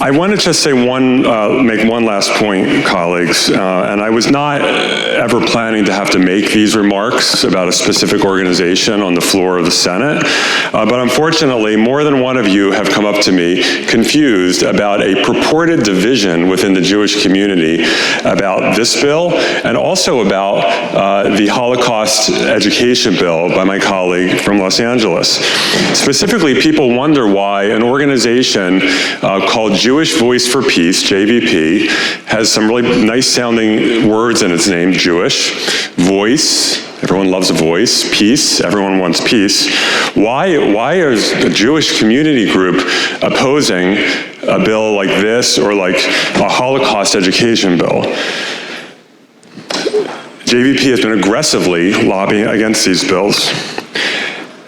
I want to just say make one last point, colleagues, and I was not ever planning to have to make these remarks about a specific organization on the floor of the Senate, but unfortunately, more than one of you have come up to me confused about a purported division within the Jewish community about this bill, and also about the Holocaust education bill by my colleague from Los Angeles. Specifically, people wonder why an organization called Jewish Voice for Peace, JVP, has some really nice sounding words in its name: Jewish, voice, everyone loves a voice, peace, everyone wants peace. Why is the Jewish community group opposing a bill like this or like a Holocaust education bill? JVP has been aggressively lobbying against these bills.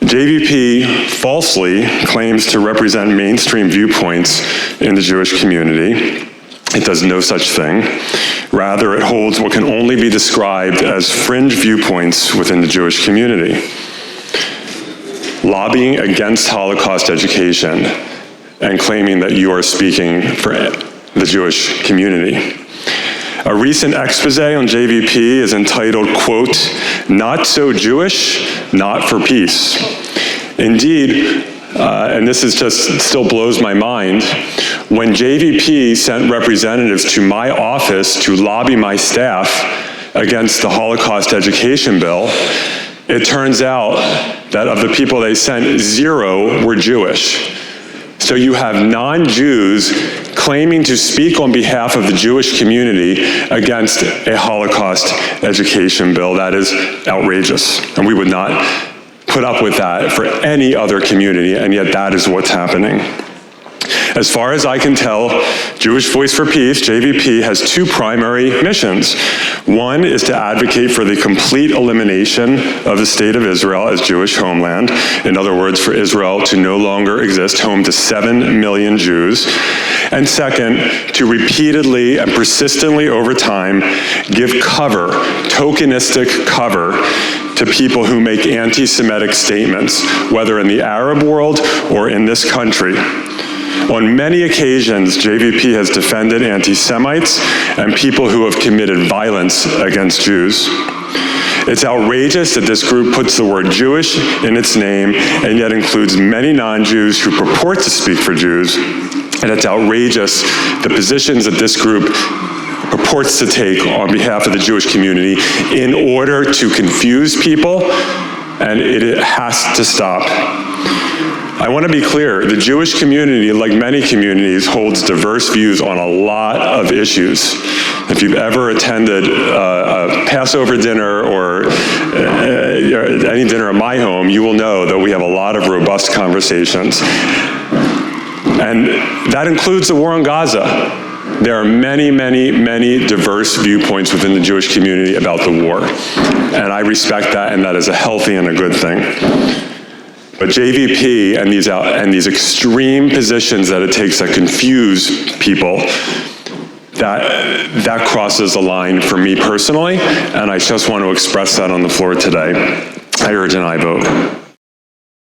JVP falsely claims to represent mainstream viewpoints in the Jewish community. It does no such thing. Rather, it holds what can only be described as fringe viewpoints within the Jewish community. Lobbying against Holocaust education and claiming that you are speaking for the Jewish community. A recent expose on JVP is entitled, quote, "Not so Jewish, not for peace." Indeed, and this is just still blows my mind, when JVP sent representatives to my office to lobby my staff against the Holocaust education bill, it turns out that of the people they sent, 0 were Jewish. So you have non-Jews claiming to speak on behalf of the Jewish community against a Holocaust education bill. That is outrageous, and we would not put up with that for any other community, and yet that is what's happening. As far as I can tell, Jewish Voice for Peace, JVP, has 2 primary missions. One is to advocate for the complete elimination of the State of Israel as Jewish homeland. In other words, for Israel to no longer exist, home to 7 million Jews. And second, to repeatedly and persistently over time give cover, tokenistic cover, to people who make anti-Semitic statements, whether in the Arab world or in this country. On many occasions, JVP has defended anti-Semites and people who have committed violence against Jews. It's outrageous that this group puts the word Jewish in its name and yet includes many non-Jews who purport to speak for Jews. And it's outrageous the positions that this group purports to take on behalf of the Jewish community in order to confuse people, and it has to stop. I want to be clear, the Jewish community, like many communities, holds diverse views on a lot of issues. If you've ever attended a Passover dinner or any dinner at my home, you will know that we have a lot of robust conversations. And that includes the war on Gaza. There are many, many, many diverse viewpoints within the Jewish community about the war. And I respect that, and that is a healthy and a good thing. But JVP and these extreme positions that it takes that confuse people, that crosses the line for me personally, and I just want to express that on the floor today. I urge an aye vote.